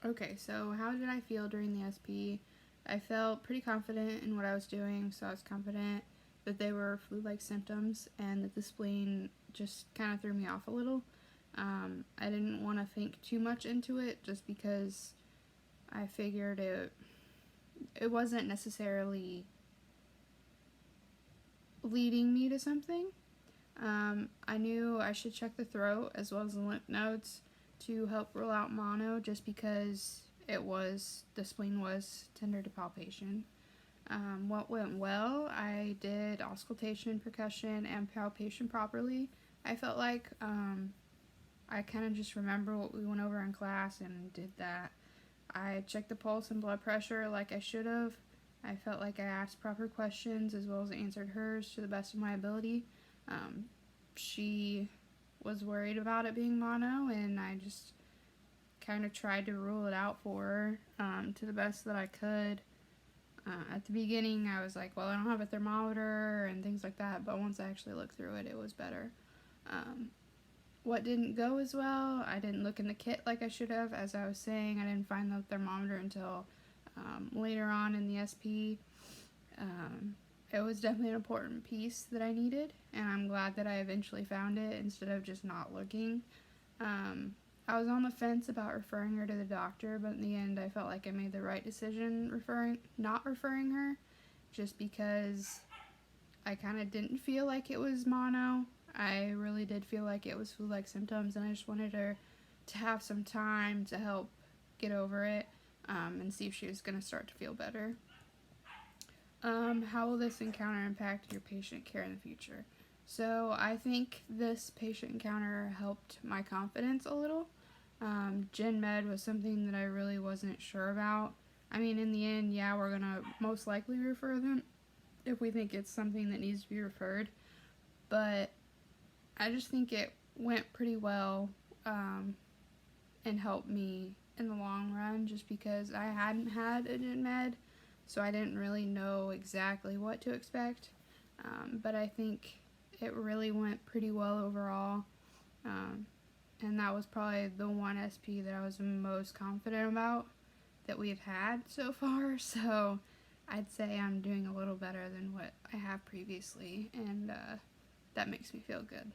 Okay, so how did I feel during the SP? I felt pretty confident in what I was doing, so I was confident that they were flu-like symptoms and that the spleen just kind of threw me off a little. I didn't want to think too much into it just because I figured it wasn't necessarily leading me to something. I knew I should check the throat as well as the lymph nodes to help rule out mono just because the spleen was tender to palpation. What went well, I did auscultation, percussion, and palpation properly. I felt like I kind of just remember what we went over in class and did that. I checked the pulse and blood pressure like I should have. I felt like I asked proper questions as well as answered hers to the best of my ability. She was worried about it being mono, and I just kind of tried to rule it out for her to the best that I could. At the beginning, I was like, well, I don't have a thermometer and things like that, but once I actually looked through it, it was better. What didn't go as well, I didn't look in the kit like I should have. As I was saying, I didn't find the thermometer until later on in the SP. It was definitely an important piece that I needed, and I'm glad that I eventually found it instead of just not looking. I was on the fence about referring her to the doctor, but in the end I felt like I made the right decision not referring her, just because I kind of didn't feel like it was mono. I really did feel like it was flu-like symptoms, and I just wanted her to have some time to help get over it and see if she was going to start to feel better. How will this encounter impact your patient care in the future? So I think this patient encounter helped my confidence a little. Gen Med was something that I really wasn't sure about. I mean, in the end, yeah, we're going to most likely refer them if we think it's something that needs to be referred. But I just think it went pretty well and helped me in the long run just because I hadn't had a Gen Med, so I didn't really know exactly what to expect. But I think it really went pretty well overall. And that was probably the one SP that I was most confident about that we've had so far. So I'd say I'm doing a little better than what I have previously, and that makes me feel good.